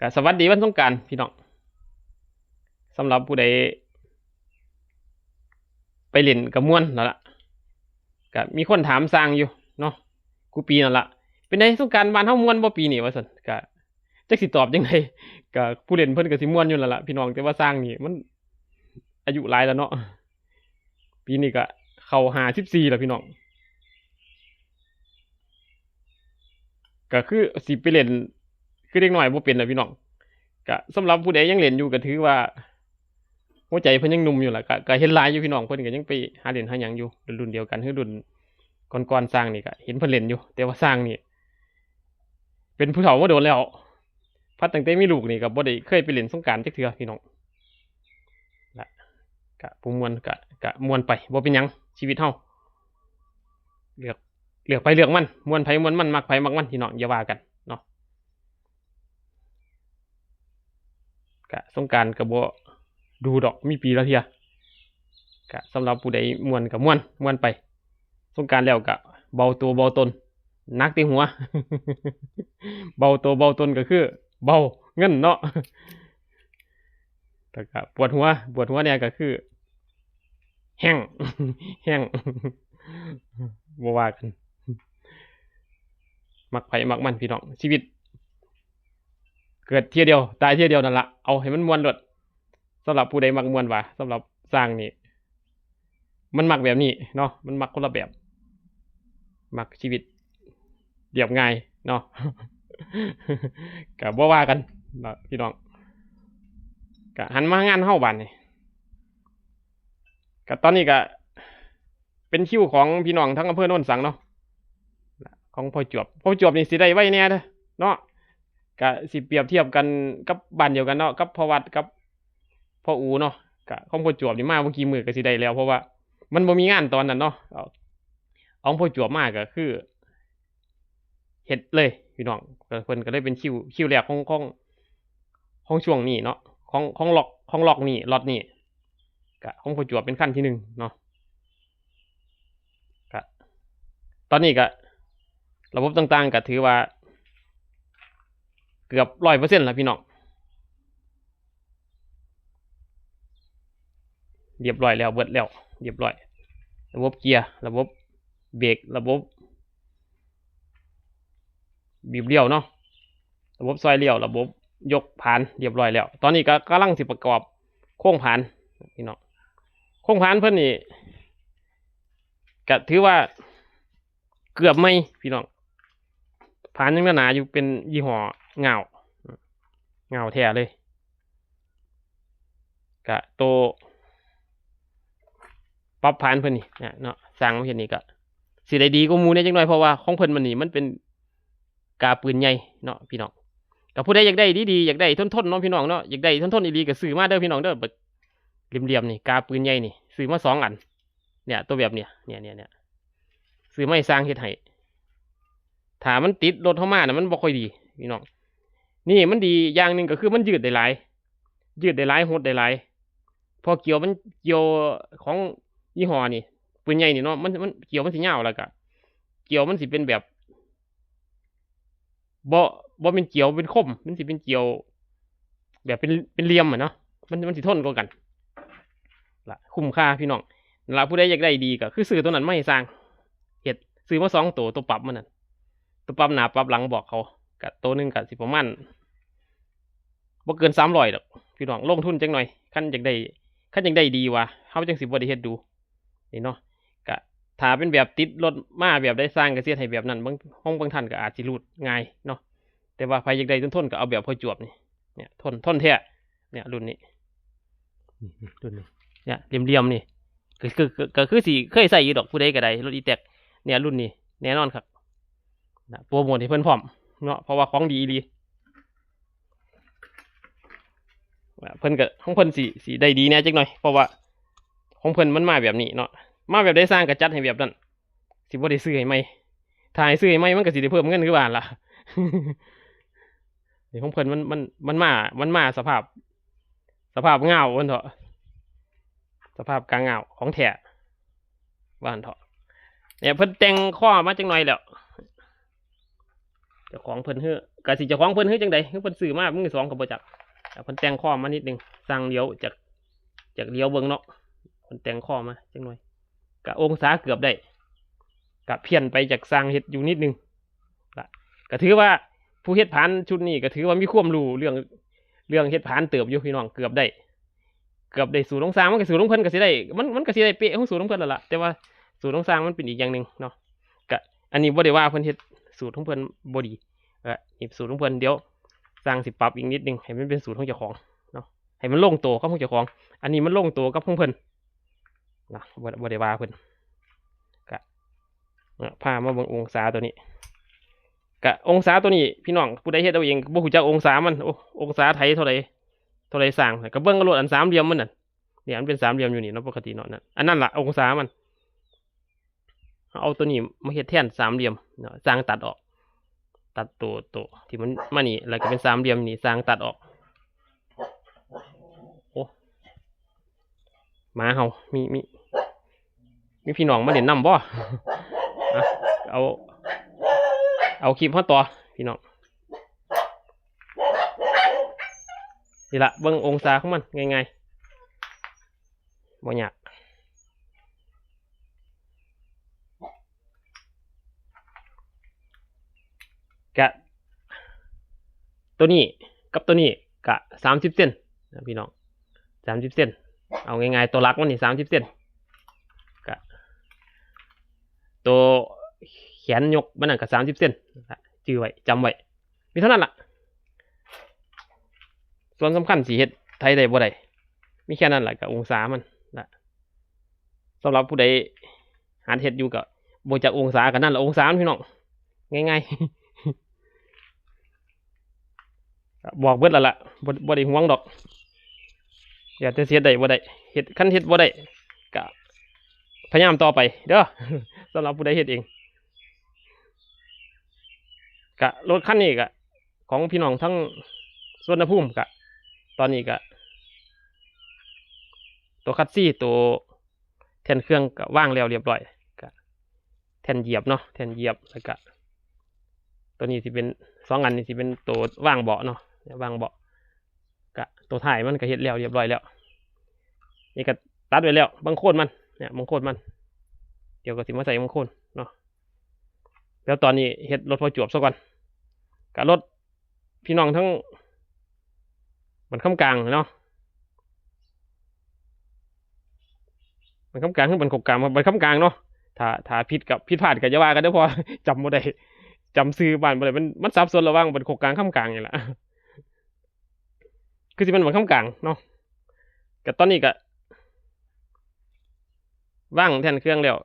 ก็สวัสดีวันสงกรานต์พี่น้องสำหรับผู้ใดไปเล่นกับม่วนนั่นล่ะก็มีคนถามสร้างอยู่เนาะกูปีนั่นล่ะเป็นไงสงกรานต์บ้านเฮาม่วนบ่ปีนี้ว่าซั่นก็จักสิตอบจังไดก็ผู้เล่นเพิ่นก็สิม่วนอยู่นั่นล่ะพี่น้องแต่ว่าสร้างนี่มันอายุหลายแล้วเนาะปีนี้ก็เข้า54แล้วพี่น้องก็คือสิไปเล่นคือเด็กน้อยบ่เป็นน่ะพี่น้องก็สำหรับผู้ใดยังเล่นอยู่ก็ถือว่าหัวใจเพิ่นยังหนุ่มอยู่ล่ะก็เห็นหลายอยู่พี่น้องเพิ่นก็ยังไปหาเล่นหาหยังอยู่รุ่นเดียวกันคือรุ่นก่อนๆสร้างนี่ก็เห็นเพิ่นเล่นอยู่แต่ว่าสร้างนี่เป็นผู้เฒ่ามาโดนแล้วพัดตั้งแต่มีลูกนี่ก็บ่ได้เคยไปเล่นสงกรานต์จักเทื่อพี่น้องละก็ผู้ม่วนก็ม่วนไปบ่เป็นหยังชีวิตเฮาเลือกเลือกไปเลือกมันม่วนไผม่วนมันมักไผมักมันพี่น้องอย่าว่ากันเนาะก็สงกรานต์ก็บ่ดูดอกมีปีละเที่ยก็สำหรับผู้ใดม่วนก็ม่วนไปสงกรานต์แล้วก็เบาตัวเบาตนหนักที่หัวเบาตัวเบาตนก็คือเบาเงินเนาะแต่ก็ปวดหัวเนี่ยก็คือแห้งแห้งบ่ว่ากันมักไผมักมันพี่น้องชีวิตเกิดเที่ยเดียวตายเที่ยเดียวนั่นละเอาให้มันม่วนโลดสำหรับผู้ใดมักม่วนว่าสำหรับสร้างนี่มันมักแบบนี้เนาะมันมักคนละแบบมักชีวิตเรียบง่ายเนาะก็บ่ว่ากันเนาะพี่น้องก็หันมางานเฮาบัดนี้ก็ตอนนี้ก็เป็นคิวของพี่น้องทั้งอำเภอโน่นสังเนาะของพ่อจวบนี่สิได้ไว้แน่เด้อเนาะก็สิเปรียบเทียบกันกับบ้านเดียวกันเนาะกับพ่อวัดกับพ่ออูเนาะก็ของพ่อจวบนี่มาเมื่อกี้มื้อก็สิได้แล้วเพราะว่ามันบ่มีงานตอนนั้นเนาะเอาพ่อจวบมาก็คือเฮ็ดเลยพี่น้องก็เพิ่นก็เลยเป็นคิวแรกของช่วงนี้เนาะของล็อกนี่ล็อตนี่ก็ของพ่อจวบเป็นขั้นที่1เนาะก็ตอนนี้ก็ระบบต่างๆก็ถือว่าเกือบ100%แล้วพี่น้องเรียบร้อยแล้วเบิดแล้วเรียบร้อยระบบเกียร์ระบบเบรกระบบบีบเลี้ยวเนาะระบบซอยเลี้ยวระบบยกผานเรียบร้อยแล้วตอนนี้ก็กำลังสิประกอบโค้งผานพี่น้องโค้งผานเพิ่นนี่ก็ถือว่าเกือบไม่พี่น้องผานยังหนาอยู่เป็นยี่ห้อเงาแท้เลยก็โตปรับผานเพิ่นนี่เนาะสร้างมาเฮ็ดนี่ก็สิได้ดีกว่าหมู่ได้จังน้อยเพราะว่าของเพิ่นมันนี่มันเป็นกาปืนใหญ่เนาะพี่น้องก็ผู้ใดอยากได้ดีๆอยากได้ทนๆเนาะพี่น้องเนาะอยากได้ทนๆอีหลีก็ซื้อมาเด้อพี่น้องเด้อแบบเหลี่ยมๆนี่กาปืนใหญ่นี่ซื้อมา2อันเนี่ยตัวแบบเนี่ยซื้อมาให้สร้างเฮ็ดให้ถ้ามันติดรถเข้ามาน่ะมันบ่ค่อยดีพี่น้องนี่มันดีอย่างหนึงก็คือมันยืดได้หลายหดได้หลายพอเกี่ยวมันเกี่ยวของยี่ห้อนี่ปืนใหญ่นี่เนาะมันเกี่ยวมันสิยาวแล้วก็เกี่ยวมันสิเป็นแบบบ่บ่เป็นเกี่ยวเป็นคมมันสิเป็นเกี่ยวแบบเป็นเหลี่ยมอ่ะเนาะมันสิทนกว่ากันล่ะคุ้มค่าพี่น้องล่ะผู้ใดอยากได้ดีก็คือซื้อตัวนั้นมาให้สร้างเฮ็ดซื้อมา2 ตัวปรับมันนั่นตัวปรับหน้าปรับหลังบอกเขาก็ตัวหนึงก็สิประมาณบ่เกิน300ดอกพี่น้องลงทุนจังหน่อยคันอยากได้ดีว่ะเฮาจังสิบ่ได้เฮ็ดดูนี่เนาะก็ถ้าเป็นแบบติดรถมาแบบได้สร้างก็สิเฮ็ดให้แบบนั้นบางท่านก็อาจสิรูดง่ายเนาะแต่ว่าใครอยากได้ทนๆก็เอาแบบพอจวบนี่เนี่ยทนแท้เนี่ยรุ่นนี้รุ่นนี้เนี่ยเหลี่ยมๆนี่ก็คือสิเคยใส่อยู่ดอกผู้ใดก็ได้รถอีแตกเนี่ยรุ่นนี้แน่นอนครับนะโปรโมทให้เพิ่นพร้อมเนาะเพราะว่าของดีอีหลีเพิ่นก็ของเพิ่นสิได้ดีแน่จักหน่อยเพราะว่าของเพิ่นมันมาแบบนี้เนาะมาแบบได้สร้างก็จัดให้แบบนั้นสิบ่ได้ซื้อให้ใหม่ถ้าให้ซื้อให้ใหม่มันก็สิได้เพิ่มเงินคือว่าล่ะ นี่ของเพิ่นมันมาสภาพเงาเพิ่นเถาะสภาพกลางเงาของแท้ว่าหั่นเถาะเนี่ยเพิ่นแต่งข้อมาจังหน่อยแล้วเจ้าของเพิ่นเฮ้อ กะสิเจ้าของเพิ่นคือจังใดคือเพิ่นซื้อมามือสองก็บ่จักเพิ่นแต่งข้อมานิดนึงสั่งเลี้ยวจากเลี้ยวเบิ่งเนาะเพิ่นแต่งข้อมาจังหน่อยกะองศาเกือบได้กะเพี้ยนไปจากสร้างเฮ็ดอยู่นิดนึงละก็ถือว่าผู้เฮ็ดผานชุดนี้ก็ถือว่ามีความรู้เรื่องเฮ็ดผานเติบอยู่พี่น้องเกือบได้สูตรของสร้างมันก็สูตรของเพิ่นก็สิได้มันก็สิได้เป๊ะของสูตรของเพิ่นแล้วล่ะแต่ว่าสูตรของสร้างมันเป็นอีกอย่างนึงเนาะก็อันนี้บ่ได้ว่าเพิ่นเฮ็ดสูตรของเพิ่นบ่ดีนี่สูตรของเพิ่นเดี๋ยวสร้างสิปรับอีกนิดนึงให้มันเป็นสูตรของเจ้าของเนาะให้มันลงตัวกับของเจ้าของอันนี้มันลงตัวกับของเพิ่นนะบ่ได้ว่าเพิ่นก็พามาเบิ่งองศาตัวนี้ก็องศาตัวนี้พี่น้องผู้ใดเฮ็ดเอาเองบ่ฮู้จักองศามันองศาไทยเท่าใดสร้างก็เบิ่งกระโดดอันสามเหลี่ยมมันน่ะเนี่ยมันเป็นสามเหลี่ยมอยู่นี่เนาะปกติเนาะนั่นอันนั้นล่ะองศามันเอาตัวนี้มาเฮ็ดแทนสามเหลี่ยมเนาะสร้างตัดออกตัดตัวที่มันมานี่แล้วก็เป็นสามเหลี่ยมนี่สร้างตัดออกโอ้มาเฮามีพี่น้องมาเล่นน้ำบ่เอาคลิปเฮาต่อพี่น้องนี่ละเบิ่งองศาของมันง่ายๆบ่ยากกะตัวนี้กับตัวนี้กะ30 เซนนะพี่น้อง30 เซนเอาง่ายๆตัวหลักมันนี่30 เซนกะตัวแขนยกมันนั่นก็30 เซนจื้อไว้จำไว้มีเท่านั้นล่ะส่วนสำคัญสีเฮ็ดไทยได้บ่ได้มีแค่นั้นแหละกับองศามันนะสำหรับผู้ใดหาเฮ็ดอยู่กับบ่จักองศากันนั่นแหละองศาพี่น้องง่ายๆบอกเบิดแล้วล่ะบ่ได้ห่วงดอกอย่าแต่เฮ็ดได้บ่ได้เฮ็ดคันเฮ็ดบ่ได้ก็พยายามต่อไปเด้อสำหรับผู้ใดเฮ็ดเองก็รถคันนี้ก็ของพี่น้องทั้งสวนภูมิก็ตอนนี้ก็ตัวคัดซี่ตัวแทนเครื่องก็ว่างแล้วเรียบร้อยก็แทนเหยียบเนาะแทนเหยียบแล้วก็ตัวนี้สิเป็น2 อันนี่สิเป็นตัวว่างเบาะเนาะว่างเบาะก็ตัวท้ายมันก็เฮ็ดแล้วเรียบร้อยแล้วนี่ก็ตัดไว้แล้วบางโคนมันเนี่ยบางโคนมันเดี๋ยวก็สิมาใส่บางโคนเนาะแล้วตอนนี้เฮ็ดรถพอจวบซะก่อนก็รถพี่น้องทั้งมันค่ำกลางเนาะมันค่ำกลางขึ้นเป็นขบกลางมันค่ำกลางเนาะถ้าผิดพลาดก็จะว่ากันเด้อพอจำบ่ได้จำซื้อบ้านบ่ได้มันซับซ้อนระหว่างเป็นขบกลางค่ำกลางนี่แหละคือสิเป็นมันค่ำกลางเนาะก็ตอนนี้ก็ว่างแทนเครื่องแล้ว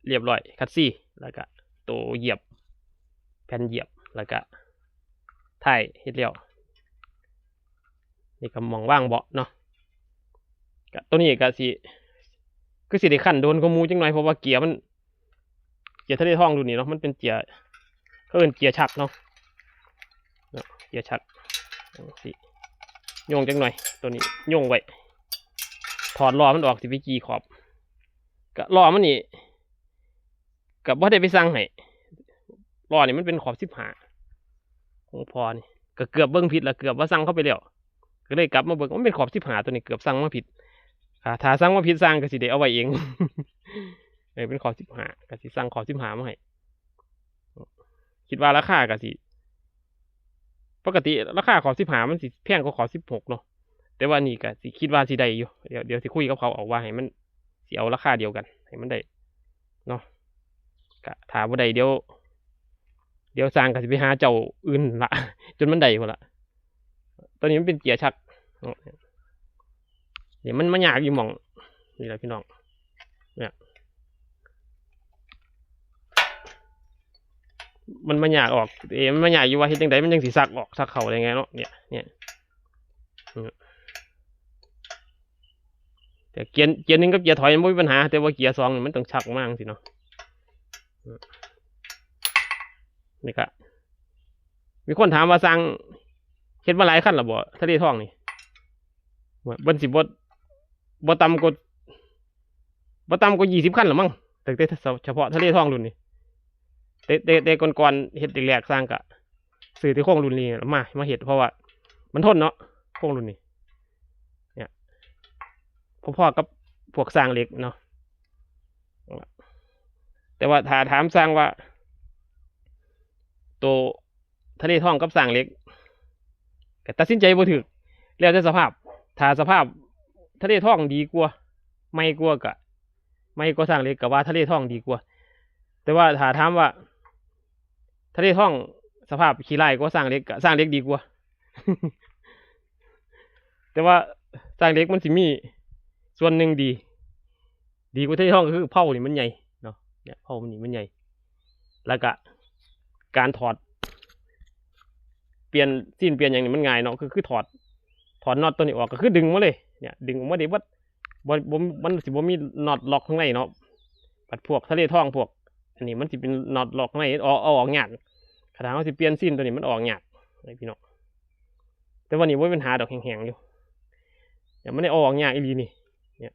เรียบร้อยคัดซี่แล้วก็ตัวเหยียบแผ่นเหยียบแล้วก็ท้ายเฮ็ดแล้วนี่ก็มองว่างเบาะเนาะก็ตัวนี้ก็สิคือสิได้ขั้นโดนก็มูจังหน่อยเพราะว่าเกียร์ทะเลทองดูนี่เนาะมันเป็นเกียร์เขาเอิ้นเกียร์ชักเนาะเกียร์ชักสิโยงจังหน่อยตัวนี้โยงไว้ถอดล้อมันออกสิไปกี่ขอบก็ล้อมันนี่ก็บ่ได้ไปสั่งให้ล้อนี่มันเป็นขอบ15ของพอนี่ก็เกือบเบิ่งผิดแล้วเกือบว่าสั่งเข้าไปแล้วก็เลยกลับมาเบิ่งมันเป็นขอบ15ตัวนี้เกือบสั่งมาผิดถ้าสั่งมาผิดสั่งก็สิได้เอาไว้เองเป็นขอบ15ก็สิสั่งขอบ15มาให้คิดว่าราคาก็สิปกติราคาขอบ15มันสิแพงกว่าขอบ16เนาะแต่ว่านี่ก็สิคิดว่าสิได้อยู่เดี๋ยวสิคุยกับเขาออกว่าให้มันสิเอาราคาเดียวกันให้มันได้เนาะก็ถ้าบ่ได้เดี๋ยวสร้างก็สิไปหาเจ้าอื่นละจนมันได้พุ่นละตอนนี้มันเป็นเกียร์ชักนี่มันยากอยู่หม่องนี่แหละพี่น้องเนี่ยมันยากออกมันยากอยู่ว่าเฮ็ดจังไดมันจังสิซักออกซักเข้าได้ไงเนาะเนี่ยแต่เกียร์1กับเกียร์ถอยมันบ่มีปัญหาแต่ว่าเกียร์2นี่มันต้องชักมากสิเนาะนี่ก็มีคนถามว่าสั่งเฮ็ดมาหลายคันแล้วบ่ทะเลทองนี่บ่สิบ่ต่ำกว่า20 คันหรอมั้งแต่เฉพาะทะเลทองรุ่นนี้แต่ก่อนๆเฮ็ดแรกๆสร้างก็ ซื้อที่โค้งรุ่นนี้มาเห็ดเพราะว่ามันทนเนาะโค้งรุ่นนี้เนี่ยพอๆกับพวกสร้างเหล็กเนาะแต่ว่าถ้าถามสร้างว่าตัวทะเลท่องกับสร้างเหล็กก็ตัดสินใจบ่ถูกแล้วแต่สภาพถ้าสภาพทะเลท่องดีกว่าไม่กลัวกะไม่ก็สร้างเหล็กกับว่าทะเลท่องดีกว่าแต่ว่าถ้าถามว่าทะเลท่องสภาพขี้ไร่ก็สร้างเหล็กกะสร้างเหล็กดีกว่า แต่ว่าสร้างเหล็กมันสิมีส่วนหนึ่งดีกว่าทะเลท่องก็คือเผานี่มันใหญ่เนาะเนี่ยเผานี่มันใหญ่แล้วก็การถอดเปลี่ยนซีนเปลี่ยนอย่างนี้มันง่ายเนาะคือถอดน็อตตัวนี้ออกก็คือดึงมาเลยเนี่ยดึงออกมาได้วัดมันสิบ่มีน็อตล็อกข้างในเนาะปัดพวกทะเลท่องพวกอันนี้มันสิเป็นน็อตล็อกข้างในเอาออกยากขนาดเขาสิเปลี่ยนซีนตัวนี้มันออกยากไอ้พี่น้องแต่วันนี้ว่าเป็นหาดอกแห้งๆอยู่เนี่ยมันได้ออกยากอีหลีนี่เนี่ย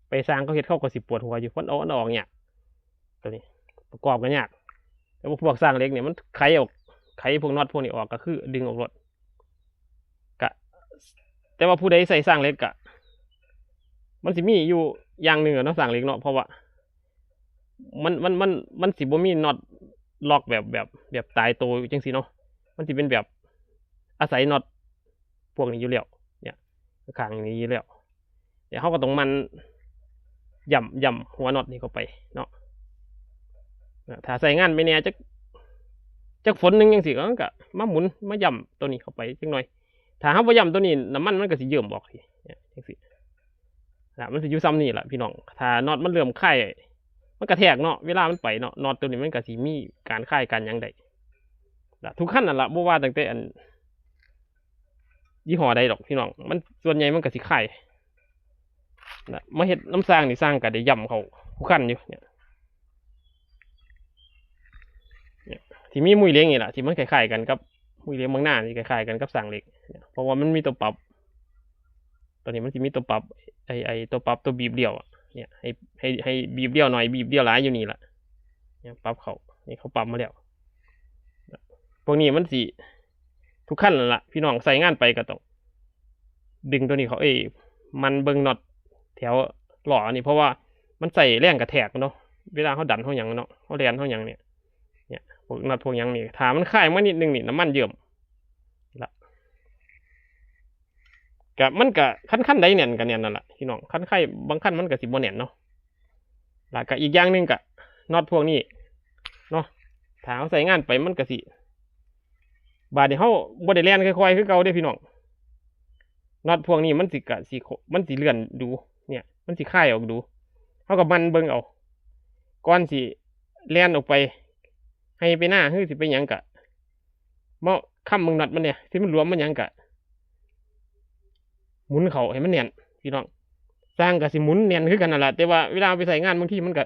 ไปสร้างเขาเฮ็ดเข้าก็สิปวดหัวอยู่เพราะเอาออกยากตัวนี้ประกอบกันยากแต่พวกสร้างเล็กเนี่ยมันไขพวกน็อตพวกนี้ออกก็คือดึงออกรถกะแต่ว่าผู้ใดใส่สร้างเล็กกะมันสิมีอยู่อย่างหนึ่งเนาะสร้างเล็กเนาะเพราะว่ามันสิบ่มีน็อตล็อกแบบตายตัวจังซี่เนาะมันสิเป็นแบบอาศัยน็อตพวกนี้อยู่แล้วเนี่ยข้างนี้อยู่แล้วเดี๋ยวเขาก็ต้องมันย่ำหัวน็อตนี่เข้าไปเนาะถ้าใส่งานไม่แน่จักฝนหนึ่งยังสิก็มาหมุนมาย่ำตัวนี้เข้าไปจังหน่อยถ้าเขาบ่ย่ำตัวนี้น้ำมันก็สิเยิ่มออกทีเนี่ยจังสิมันสิอยู่ซ้ำนี่แหละพี่น้องถ้าน็อตมันเริ่มไข่มันกระแทกเนาะเวลามันไปเนาะน็อตตัวนี้มันก็สิมีการไข่กันยังได้ทุกขั้นนั่นแหละบ่ว่าตั้งแต่อันยี่ห้อใดดอกพี่น้องมันส่วนใหญ่มันก็สิไข่มาเฮ็ดน้ำสร้างนี่สร้างก็ได้ย่ำเขาทุกขั้นอยู่เนี่ยที่มีมุ้ยเลี้ยงนี่แหละที่มันคล้ายๆกันกับมุ้ยเลี้ยงบางหน้านี่คล้ายๆกันกับสร้างเหล็กเพราะว่ามันมีตัวปรับตอนนี้มันจะมีตัวปรับไอตัวปรับตัวบีบเดี่ยวเนี่ยให้บีบเดี่ยวหน่อยบีบเดี่ยวหลายอยู่นี่แหละเนี่ยปรับเขานี่เขาปรับมาแล้วพวกนี้มันสิทุกขั้นละพี่น้องใส่งานไปก็ต้องดึงตัวนี้เขามันเบิ่งน็อตแถวหล่อนี่เพราะว่ามันใส่แรงกระแทกเนาะเวลาเขาดันเขาอย่างเนาะเขาแรงเขาอย่างเนี่ยพวกน็อตพวกอย่างนี่ถ้ามันคายมานิดนึงนี่น้ำมันเยิ่มละกับมันกับขั้นใดเนี่ยกันเนี่ยนั่นแหละพี่น้องขั้นไข่บางขั้นมันกับสิบโมเน่นเนาะแล้วก็อีกอย่างหนึ่งกับน็อตพวกนี้เนาะถ้าเขาใส่งานไปมันกับสิบาดเดี๋ยวเขาบดได้แลนค่อยๆคือเก่าได้พี่น้องน็อตพวกนี้มันสิมันสิเลื่อนดูเนี่ยมันสิค่ายออกดูเขากับมันเบิ่งเอาก้อนสิแลนออกไปให้ไปหน้าคือสิไปยังกะเมาค้ำมึงน็อตมันเนี่ยที่มันรวมมันยังกะหมุนเขาให้มันเนียนพี่น้องสร้างกับสิหมุนเนียนคือกันนั่นแหละแต่ว่าเวลาไปใส่งานบางทีมันก็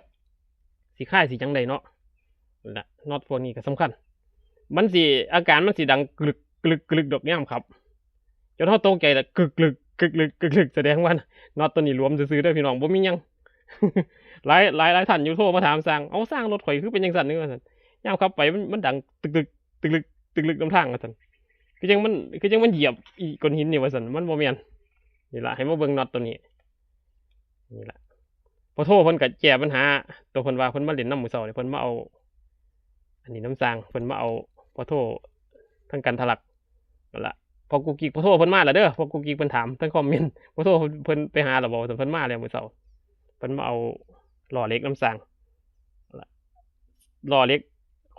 สิค่ายสิจังใดเนาะนะน็อตพวกนี้ก็สำคัญมันสิอาการมันสิดังกลึกดอกย่ำครับจนเขาตกใจแต่กลึกแสดงว่าน็อตตัวนี้รวมซื้อได้พี่น้องบ่มียัง หลายท่านอยู่โทรมาถามสร้างเอาสร้างรถข่อยคือเป็นยังสั่นนึกว่าสั่นย่ำครับไปมันดังตึกน้ำทางว่าสั่นคือยังมันเหยียบอีก้อนหินนี่ว่าสั่นมันบ่แม่นนี่แหละให้มาเบิ่งน็อตตัวนี้นี่แหละพอโทรเพิ่นก็แก้ปัญหาตัวเพิ่นว่าเพิ่นมาเล่นน้ำมือเสาเนี่ยเพิ่นมาเอาอันนี้น้ำสร้างเพิ่นมาเอาพอโทรทั้งกันทะลักนั่นแหละพอกูกิกพอโทรเพิ่นมาแล้วเด้อพอกูกิกเพิ่นถามทั้งคอมเมนต์พอโทรเพิ่นไปหาแล้วบอกเพิ่นมาแล้วมือเสาเพิ่นมาเอาหล่อเล็กน้ำสร้างหล่อเล็ก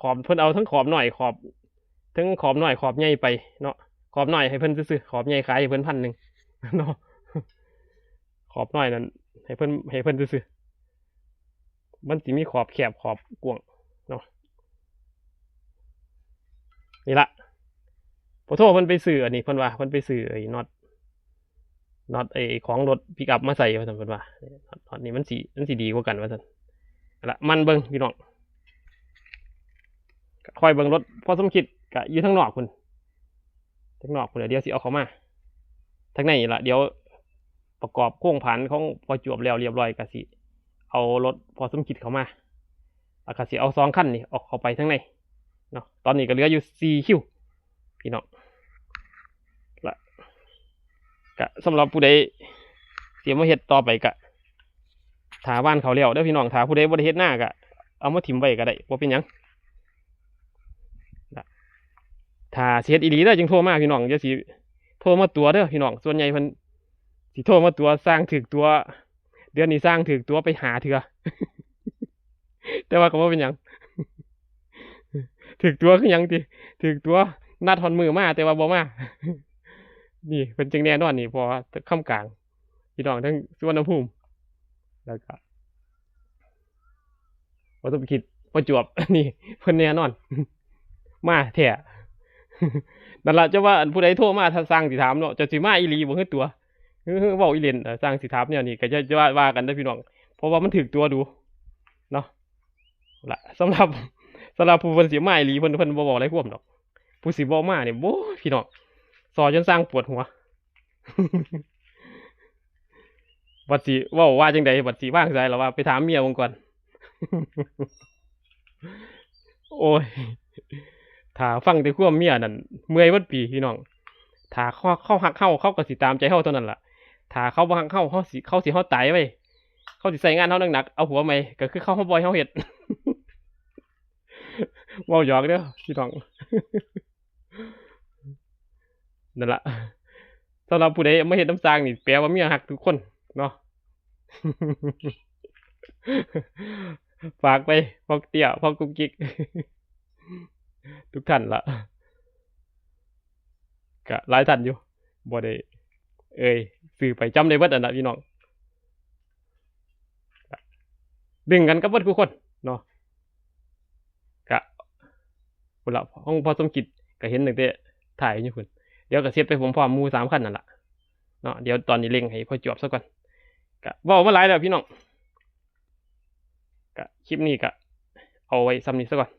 ขอบเพิ่นเอาทั้งขอบหน่อยขอบทั้งขอบหน่อยขอบใหญ่ไปเนาะขอบหน่อยให้เพิ่นซื้อขอบใหญ่ขายให้เพิ่น1,000เนาะขอบหน่อยนั้นให้เพิ่นซื้อมันสิมีขอบแคบขอบกว้างเนาะนี่ละพอโทรเพิ่นไปซื้ออันนี้เพิ่นว่าเพิ่นไปซื้อไอ้น็อตไอ้ของรถปิกอัพมาใส่ว่าซั่นเพิ่นว่าน็อตนี้มันสิดีกว่ากันว่าซั่นละมันเบิ่งพี่น้องคอยเบิ่งรถพอสมคิดก็อยู่ทางนอกพุ่นเดี๋ยวสิเอาเข้ามาทางในนี่ล่ะเดี๋ยวประกอบโครงผันของพอจวบแล้วเรียบร้อยก็สิเอารถพอสมคิดเข้ามาแล้วก็สิเอา2คันนี่ออกเข้าไปทางในเนาะตอนนี้ก็เหลืออยู่4คิว พี่น้องละก็สำหรับผู้ใดเสียมาเฮ็ดต่อไปก็ถาบ้านเขาแล้วเด้อพี่น้องถาผู้ใดบ่ได้เฮ็ดหน้าก็เอามาถิ่มไว้ก็ได้บ่เป็นหยังถ้าสิเฮ็ดอีหลีเด้อจึงโทรมาพี่น้องอย่าสิโทรมาตัวเด้อพี่น้องส่วนใหญ่เพิ่นสิโทรมาตัวสร้างถึกตัว เดือนนี้สร้างถึกตัวไปหาเถื่อ แต่ว่าก็บ่เป็นหยัง ถึกตัวคือหยังติถึกตัวนัดฮอนมือมาแต่ว่าบ่มา นี่เป็นจังแน่นอนนี่พอค่ำกลางพี่น้องทั้งสุวรรณภูมิแล้วก็บ่ต้องไปคิดประจวบ นี่เพิ่นแน่นอน มาแท้ นั่นล่ะจะว่าอันผู้ใดโทรมาถ้าสร้างสิถามเนาะจะสิมาอีหลีบ่คือตัวเว้าอีเล่นสร้างสิถามแนวนี้ก็จะว่ากันเด้อพี่น้องเพราะว่ามันถึกตัวดูเนาะล่ะสำหรับผู้เพิ่นสิมาอีหลีเพิ่นบ่บอกอะไรพวกดอกผู้สิบ่มาเนี่ยโอ้พี่น้องสอจนสร้างปวดหัว บัดสิเว้าว่าจังไดบัดสิวางสายแล้วว่าไปถามเมียผมก่อน โอ้ยถ้าฟังแต่ความเมียนั่นเมื่อยเบิดปีพี่น้องถ้าเขาฮักเขาก็สิตามใจเฮาเท่านั้นล่ะถ้าเขาบ่ฮักเขาสิเฮาตายไว้เขาสิใส่งานเฮาหนักๆเอาหัวใหม่ก็คือเขาบ่ให้เฮาเฮ็ด เว้าหยอกเด้อพี่น้อง นั่นล่ะสำหรับผู้ใดมาเฮ็ดน้ำสร้างนี่แปลว่าเมียฮักทุกคนเนาะ ฝากไปพอเตี้ยพอกุ๊กกิ๊ก ทุกท่านละก็หลายท่านอยู่บ่ได้สื่อไปจำได้เบิดอันน่ะพี่น้องดึงกันกับเบิดทุกคนเนาะก็พุ่นละห้องพอสมคิดก็เห็นตั้งแต่ถ่ายอยู่พุ่นเดี๋ยวก็เสร็จไปผมพร้อมหมู่3คันนั่นล่ะเนาะเดี๋ยวตอนนี้เร่งให้พ่อจวบซะก่อนก็เว้ามาหลายแล้วพี่น้องก็คลิปนี้ก็เอาไว้ซ้ำนี้ซะก่อน